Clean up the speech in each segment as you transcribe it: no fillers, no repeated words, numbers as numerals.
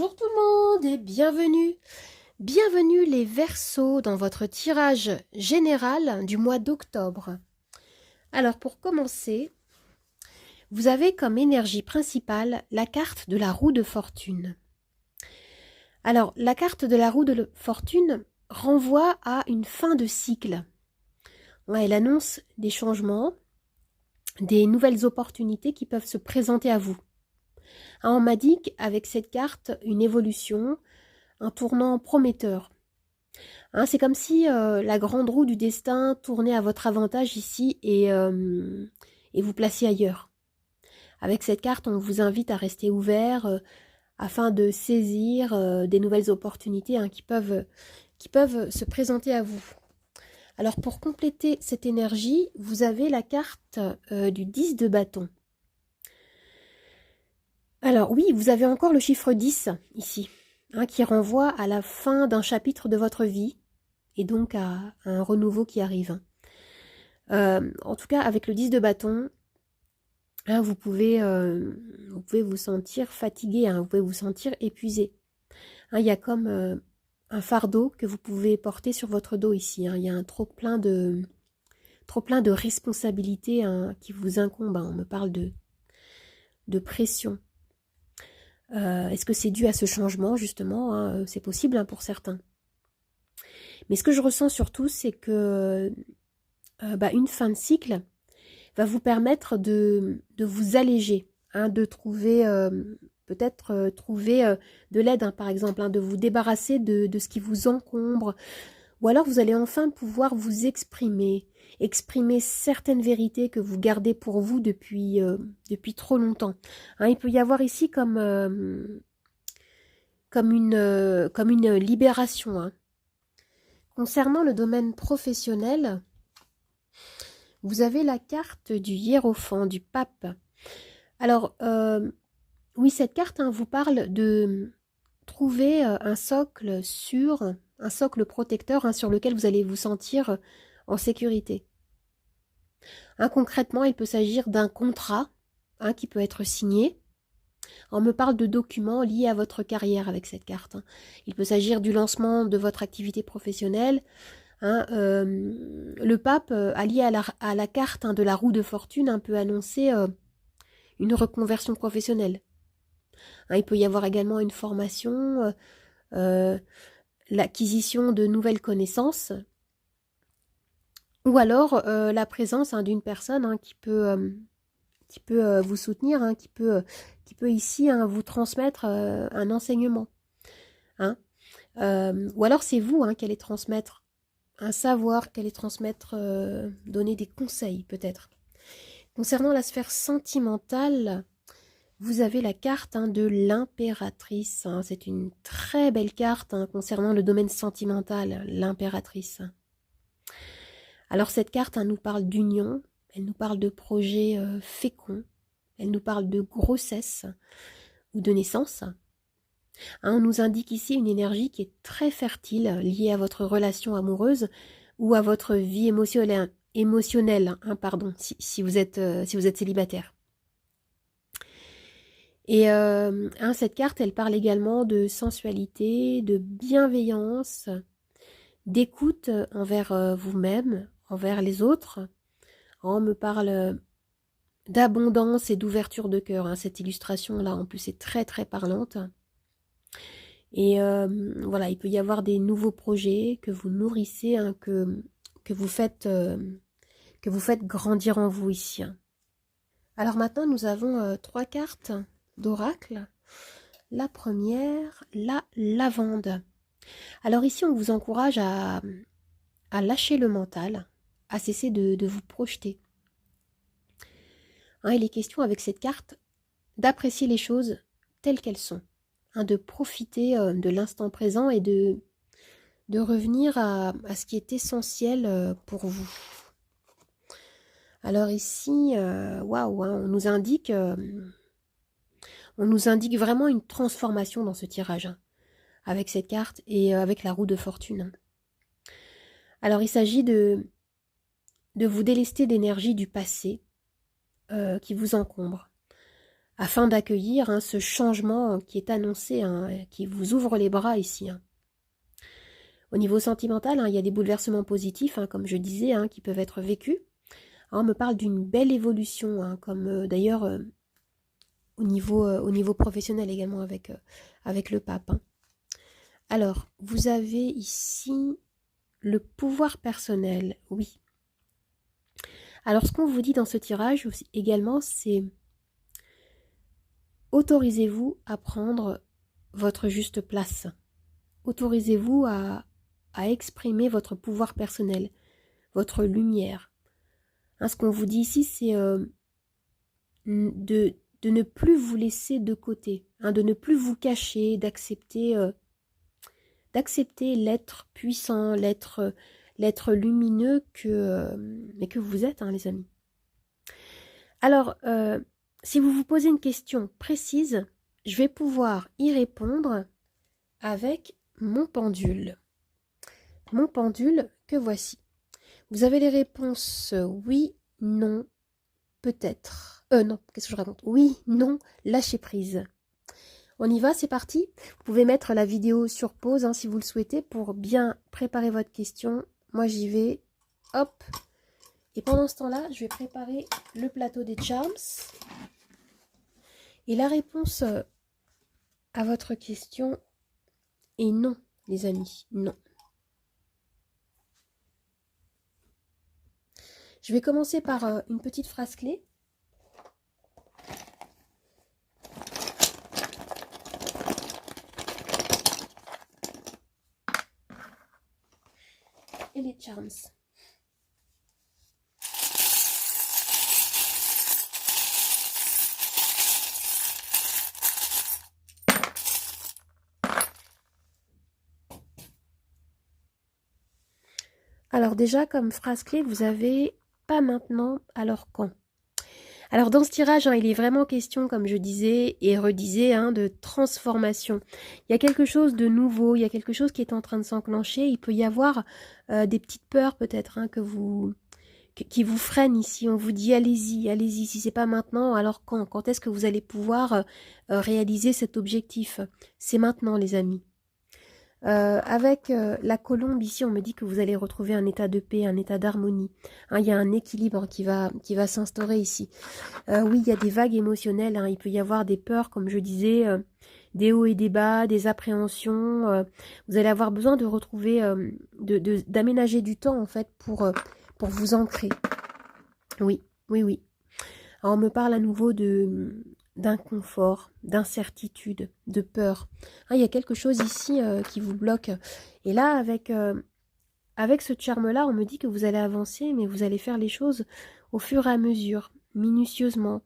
Bonjour tout le monde et bienvenue. Bienvenue les Verseaux dans votre tirage général du mois d'octobre. Alors pour commencer, vous avez comme énergie principale la carte de la roue de fortune. Alors la carte de la roue de fortune renvoie à une fin de cycle. Elle annonce des changements, des nouvelles opportunités qui peuvent se présenter à vous. On m'a dit qu'avec cette carte, une évolution, un tournant prometteur. C'est comme si la grande roue du destin tournait à votre avantage ici et vous placiez ailleurs. Avec cette carte, on vous invite à rester ouvert afin de saisir des nouvelles opportunités qui peuvent se présenter à vous. Alors pour compléter cette énergie, vous avez la carte du 10 de bâton. Alors oui, vous avez encore le chiffre 10 ici, qui renvoie à la fin d'un chapitre de votre vie et donc à un renouveau qui arrive. En tout cas, avec le 10 de bâton, vous pouvez vous sentir fatigué, vous pouvez vous sentir épuisé. Il y a comme un fardeau que vous pouvez porter sur votre dos ici. Il y a un trop plein de responsabilités qui vous incombent. On me parle de pression. Est-ce que c'est dû à ce changement, justement? C'est possible pour certains. Mais ce que je ressens surtout, c'est que une fin de cycle va vous permettre de vous alléger, de trouver, peut-être trouver de l'aide, par exemple, de vous débarrasser de ce qui vous encombre. Ou alors vous allez enfin pouvoir vous exprimer certaines vérités que vous gardez pour vous depuis trop longtemps. Il peut y avoir ici comme une libération. Concernant le domaine professionnel, vous avez la carte du hiérophant, du pape. Alors, oui, cette carte vous parle de trouver un socle sûr, un socle protecteur sur lequel vous allez vous sentir en sécurité. Concrètement, il peut s'agir d'un contrat qui peut être signé. On me parle de documents liés à votre carrière avec cette carte. Il peut s'agir du lancement de votre activité professionnelle. Le pape, allié à la carte de la roue de fortune, peut annoncer une reconversion professionnelle. Il peut y avoir également une formation, l'acquisition de nouvelles connaissances, ou alors la présence d'une personne qui peut vous soutenir, qui peut ici vous transmettre un enseignement. Ou alors c'est vous qui allez transmettre un savoir, qu'elle est transmettre, donner des conseils peut-être. Concernant la sphère sentimentale, vous avez la carte de l'impératrice. C'est une très belle carte concernant le domaine sentimental, l'impératrice. Alors cette carte nous parle d'union, elle nous parle de projets féconds, elle nous parle de grossesse ou de naissance. On nous indique ici une énergie qui est très fertile, liée à votre relation amoureuse ou à votre vie émotionnelle, si vous êtes célibataire. Et cette carte, elle parle également de sensualité, de bienveillance, d'écoute envers vous-même, envers les autres. On me parle d'abondance et d'ouverture de cœur. Cette illustration-là, en plus, est très très parlante. Et voilà, il peut y avoir des nouveaux projets que vous nourrissez, que vous faites grandir en vous ici. Alors maintenant, nous avons 3 cartes d'oracle. La première, la lavande. Alors ici, on vous encourage à lâcher le mental, à cesser de vous projeter. Il est question avec cette carte d'apprécier les choses telles qu'elles sont. De profiter de l'instant présent et de revenir à ce qui est essentiel pour vous. Alors ici, waouh, on nous indique vraiment une transformation dans ce tirage, avec cette carte et avec la roue de fortune. Alors il s'agit de vous délester d'énergie du passé qui vous encombre. afin d'accueillir hein, ce changement qui est annoncé, hein, qui vous ouvre les bras ici. Hein. Au niveau sentimental, hein, il y a des bouleversements positifs, hein, comme je disais, hein, qui peuvent être vécus. Alors, on me parle d'une belle évolution, hein, comme d'ailleurs au niveau professionnel également avec le pape. Hein. Alors, vous avez ici le pouvoir personnel, oui. Alors, ce qu'on vous dit dans ce tirage aussi, également, c'est autorisez-vous à prendre votre juste place. Autorisez-vous à exprimer votre pouvoir personnel, votre lumière. Hein, ce qu'on vous dit ici, c'est de ne plus vous laisser de côté, hein, de ne plus vous cacher, d'accepter l'être puissant, l'être lumineux que vous êtes, hein, les amis. Alors, si vous vous posez une question précise, je vais pouvoir y répondre avec mon pendule. Mon pendule que voici. Vous avez les réponses oui, non, peut-être. Non, qu'est-ce que je raconte? Oui, non, lâchez prise. On y va, c'est parti. Vous pouvez mettre la vidéo sur pause hein, si vous le souhaitez pour bien préparer votre question. Moi, j'y vais. Hop. Et pendant ce temps-là, je vais préparer le plateau des charms. Et la réponse à votre question est non, les amis, non. Je vais commencer par une petite phrase clé. Et les charms. Alors déjà, comme phrase clé, vous avez « pas maintenant, alors quand ?» Alors dans ce tirage, hein, il est vraiment question, comme je disais et redisais, hein, de transformation. Il y a quelque chose de nouveau, il y a quelque chose qui est en train de s'enclencher. Il peut y avoir des petites peurs peut-être hein, qui vous freinent ici. On vous dit allez-y, allez-y. Si c'est pas maintenant, alors quand? Quand est-ce que vous allez pouvoir réaliser cet objectif? C'est maintenant, les amis. Avec la colombe ici, on me dit que vous allez retrouver un état de paix, un état d'harmonie. Hein, il y a un équilibre qui va s'instaurer ici. Oui, il y a des vagues émotionnelles. Hein, il peut y avoir des peurs, comme je disais, des hauts et des bas, des appréhensions. Vous allez avoir besoin de retrouver, d'aménager du temps en fait pour vous ancrer. Oui, oui, oui. Alors, on me parle à nouveau d'inconfort, d'incertitude, de peur. Hein, il y a quelque chose ici qui vous bloque. Et là, avec ce charme-là, on me dit que vous allez avancer, mais vous allez faire les choses au fur et à mesure, minutieusement.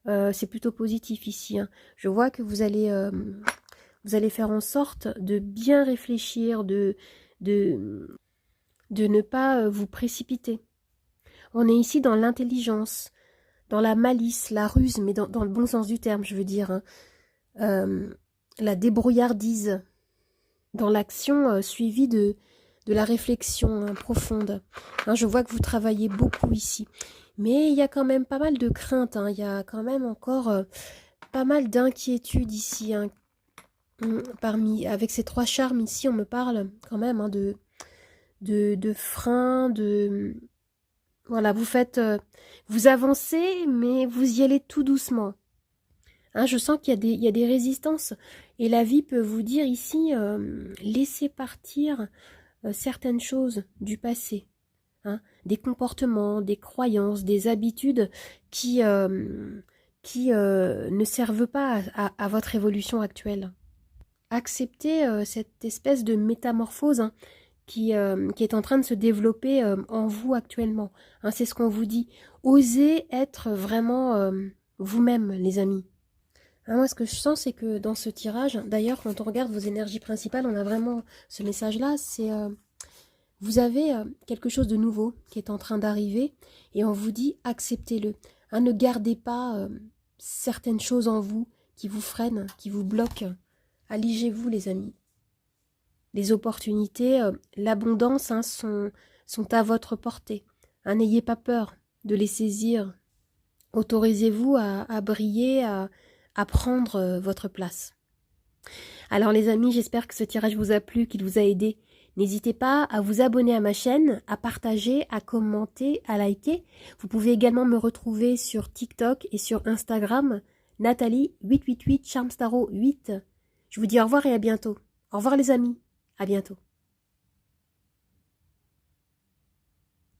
C'est plutôt positif ici. Hein. Je vois que vous allez faire en sorte de bien réfléchir, de ne pas vous précipiter. On est ici dans l'intelligence, dans la malice, la ruse, mais dans le bon sens du terme, je veux dire. Hein. La débrouillardise, dans l'action suivie de la réflexion hein, profonde. Hein, je vois que vous travaillez beaucoup ici. Mais il y a quand même pas mal de craintes. Hein, il y a quand même encore pas mal d'inquiétudes ici. Hein. Avec ces 3 charmes ici, on me parle quand même hein, de freins, Voilà, vous avancez, mais vous y allez tout doucement. Hein, je sens qu'il y a des résistances. Et la vie peut vous dire ici, laissez partir certaines choses du passé. Hein, des comportements, des croyances, des habitudes qui ne servent pas à votre évolution actuelle. Acceptez cette espèce de métamorphose hein, qui est en train de se développer en vous actuellement. Hein, c'est ce qu'on vous dit. Osez être vraiment vous-même, les amis. Hein, moi, ce que je sens, c'est que dans ce tirage, d'ailleurs, quand on regarde vos énergies principales, on a vraiment ce message-là, c'est vous avez quelque chose de nouveau qui est en train d'arriver et on vous dit acceptez-le. Hein, ne gardez pas certaines choses en vous qui vous freinent, qui vous bloquent. Alligez-vous, les amis. Les opportunités, l'abondance hein, sont à votre portée. Hein, n'ayez pas peur de les saisir. Autorisez-vous à briller, à prendre votre place. Alors les amis, j'espère que ce tirage vous a plu, qu'il vous a aidé. N'hésitez pas à vous abonner à ma chaîne, à partager, à commenter, à liker. Vous pouvez également me retrouver sur TikTok et sur Instagram, Nathalie888 Charmstaro 8. Je vous dis au revoir et à bientôt. Au revoir les amis, à bientôt.